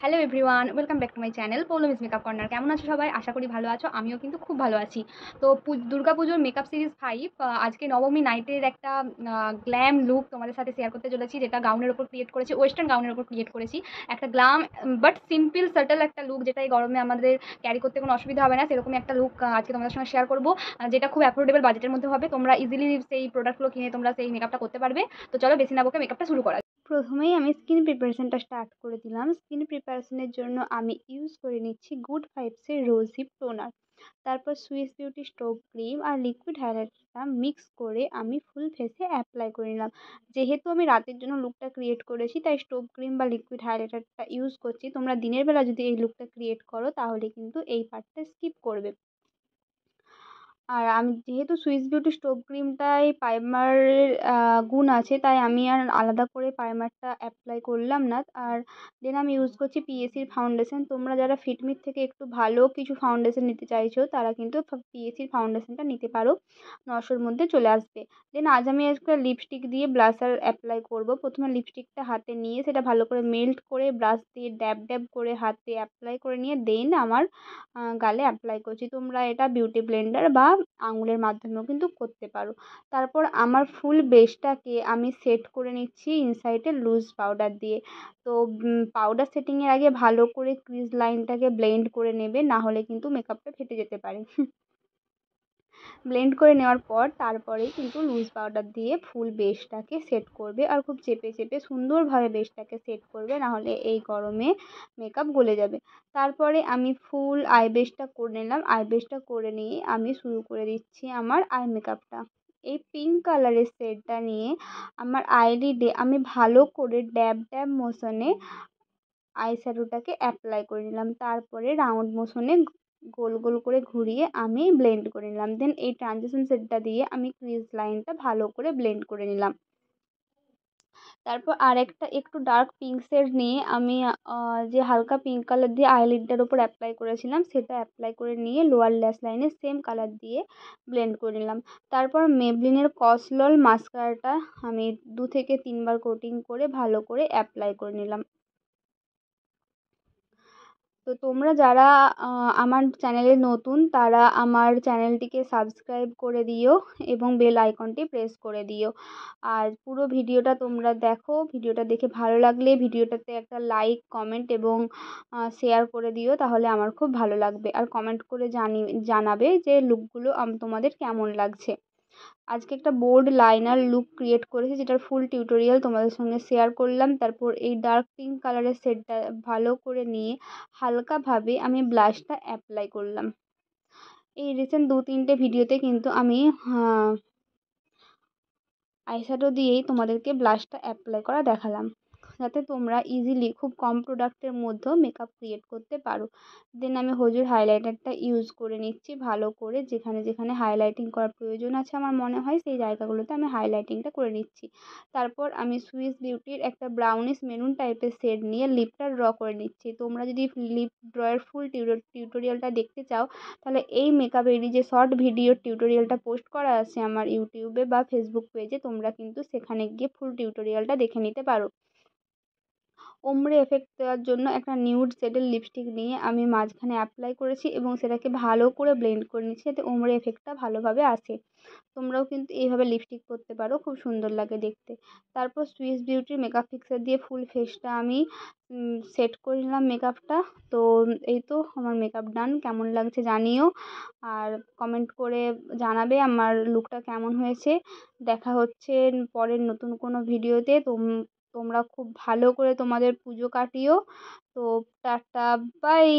Hello everyone, welcome back to my channel পৌলমিস makeup corner. কেমন আছো সবাই? আশা করি ভালো আছো। আমিও কিন্তু খুব ভালো আছি। তো দুর্গাপুজোর মেকআপ সিরিজ 5 আজকে নবমী নাইটের একটা গ্ল্যাম লুক তোমাদের সাথে শেয়ার করতে চলেছি, যেটা গাউনের ওপর ক্রিয়েট করেছি, ওয়েস্টার্ন গাউনের ওপর ক্রিয়েট করেছি। একটা গ্লাম বাট সিম্পল সাটল একটা লুক, যেটা এই গরমে আমাদের ক্যারি করতে কোনো অসুবিধা হবে না, সেরকমই একটা লুক আজকে তোমাদের সঙ্গে শেয়ার করবো, যেটা খুব অ্যাফোর্ডেবল বাজেটের মধ্যে হবে। তোমরা ইজিলি সেই প্রোডাক্টগুলো কিনে তোমরা সেই মেকআপটা করতে পারবে। তো চলো বেশি না বকে মেকআপটা শুরু করা। প্রথমেই আমি স্কিন প্রিপারেশনটা স্টার্ট করে দিলাম। স্কিন প্রিপারেশনের জন্য আমি ইউজ করে নিচ্ছি গুড ভাইবসের রোজ হিপ টোনার। তারপর সুইস বিউটি স্টোভ ক্রিম আর লিকুইড হাইলাইটারটা মিক্স করে আমি ফুল ফেসে অ্যাপ্লাই করে নিলাম। যেহেতু আমি রাতের জন্য লুকটা ক্রিয়েট করেছি, তাই স্টোভ ক্রিম বা লিকুইড হাইলাইটারটা ইউজ করছি। তোমরা দিনের বেলা যদি এই লুকটা ক্রিয়েট করো তাহলে কিন্তু এই পার্টটা স্কিপ করবে। আর আমি যেহেতু সুইস বিউটি স্টোভ ক্রিমটায় প্রাইমারের গুণ আছে, তাই আমি আর আলাদা করে প্রাইমারটা অ্যাপ্লাই করলাম না। আর দেন আমি ইউজ করছি পিএসির ফাউন্ডেশন। তোমরা যারা ফিটমির থেকে একটু ভালো কিছু ফাউন্ডেশন নিতে চাইছো তারা কিন্তু পিএসির ফাউন্ডেশনটা নিতে পারো, 900-র মধ্যে চলে আসবে। দেন আজ আমি একটা লিপস্টিক দিয়ে ব্লাশার অ্যাপ্লাই করব। প্রথমে লিপস্টিকটা হাতে নিয়ে সেটা ভালো করে মেল্ট করে ব্রাশ দিয়ে ড্যাব ড্যাব করে হাতে অ্যাপ্লাই করে নিয়ে দেন আমার গালে অ্যাপ্লাই করছি। তোমরা এটা বিউটি ব্লেন্ডার বা আঙুলের মাধ্যমেও কিন্তু করতে পারো। তারপর আমার ফুল বেসটাকে আমি সেট করে নিচ্ছি ইনসাইডে লুজ পাউডার দিয়ে। তো পাউডার সেটিংয়ের আগে ভালো করে ক্রিজ লাইনটাকে ব্লেন্ড করে নেবে, না হলে কিন্তু মেকআপটা ফেটে যেতে পারে। ব্লেন্ড করে নেওয়ার পর তারপরেই কিন্তু লুজ পাউডার দিয়ে ফুল বেসটাকে সেট করবে, আর খুব চেপে চেপে সুন্দরভাবে বেসটাকে সেট করবে, নাহলে এই গরমে মেকআপ গলে যাবে। তারপরে আমি ফুল আই বেসটা করে নিলাম। আই বেসটা করে নিয়ে আমি শুরু করে দিচ্ছি আমার আই মেকআপটা। এই পিঙ্ক কালারের শেডটা নিয়ে আমার আইলিডে আমি ভালো করে ড্যাব ড্যাব মোশনে আই শ্যাডোটাকে অ্যাপ্লাই করে নিলাম। তারপরে রাউন্ড মোশনে গোল গোল করে ঘুরিয়ে আমি ব্লেন্ড করে নিলাম। দেন এই ট্রানজিশন শেডটা দিয়ে আমি ক্রিজ লাইনটা ভালো করে ব্লেন্ড করে নিলাম। তারপর আরেকটা একটু ডার্ক পিঙ্ক শেড নিয়ে আমি যে হালকা পিঙ্ক কালার দিয়ে আইলিডটার ওপর অ্যাপ্লাই করেছিলাম সেটা অ্যাপ্লাই করে নিয়ে লোয়ার ল্যাশ লাইনে সেম কালার দিয়ে ব্লেন্ড করে নিলাম। তারপর মেবলিনের কসলল মাস্কারাটা আমি 2 থেকে 3 বার কোটিং করে ভালো করে অ্যাপ্লাই করে নিলাম। তো তোমরা যারা আমার চ্যানেলে নতুন তারা আমার চ্যানেলটিকে সাবস্ক্রাইব করে দিও এবং বেল আইকনটি প্রেস করে দিও। আর পুরো ভিডিওটা তোমরা দেখো। ভিডিওটা দেখে ভালো লাগলে ভিডিওটাতে একটা লাইক, কমেন্ট এবং শেয়ার করে দিও, তাহলে আমার খুব ভালো লাগবে। আর কমেন্ট করে জানাবে যে লুকগুলো তোমাদের কেমন লাগছে। আজকে একটা বোল্ড লাইনার লুক ক্রিয়েট করেছি, যেটার ফুল টিউটোরিয়াল তোমাদের সঙ্গে শেয়ার করলাম। তারপর এই ডার্ক পিঙ্ক কালারের শেডটা ভালো করে নিয়ে হালকাভাবে আমি ব্লাশটা অ্যাপ্লাই করলাম। এই রিসেন্ট 2-3টে ভিডিওতে কিন্তু আমি আইশ্যাডো দিয়েই তোমাদেরকে ব্লাশটা অ্যাপ্লাই করা দেখালাম, যাতে তোমরা ইজিলি খুব কম প্রোডাক্টের মধ্যেও মেকআপ ক্রিয়েট করতে পারো। দেন আমি হোজুর হাইলাইটারটা ইউজ করে নিচ্ছি ভালো করে, যেখানে যেখানে হাইলাইটিং করার প্রয়োজন আছে আমার মনে হয় সেই জায়গাগুলোতে আমি হাইলাইটিংটা করে নিচ্ছি। তারপর আমি সুইস বিউটির একটা ব্রাউনিশ মেরুন টাইপের শেড নিয়ে লিপটা ড্র করে নিচ্ছি। তোমরা যদি লিপ ড্রয়ের ফুল টিউটোরিয়ালটা দেখতে চাও তাহলে এই মেকআপেরই যে শর্ট ভিডিও টিউটোরিয়ালটা পোস্ট করা আছে আমার ইউটিউবে বা ফেসবুক পেজে, তোমরা কিন্তু সেখানে গিয়ে ফুল টিউটোরিয়ালটা দেখে নিতে পারো। ওমরে এফেক্ট দেওয়ার জন্য একটা নিউড শেডের লিপস্টিক নিয়ে আমি মাঝখানে অ্যাপ্লাই করেছি এবং সেটাকে ভালো করে ব্লেন্ড করে নিচ্ছি, যাতে ওমরে এফেক্টটা ভালোভাবে আসে। তোমরাও কিন্তু এইভাবে লিপস্টিক করতে পারো, খুব সুন্দর লাগে দেখতে। তারপর সুইস বিউটির মেকআপ ফিক্সার দিয়ে ফুল ফেসটা আমি সেট করে নিলাম মেকআপটা। তো এই তো আমার মেকআপ ডান। কেমন লাগছে জানিও, আর কমেন্ট করে জানাবে আমার লুকটা কেমন হয়েছে। দেখা হচ্ছে পরের নতুন কোনো ভিডিওতে। তোমরা খুব ভালো করে তোমাদের পুজো কাটিও। তো টাটা, বাই।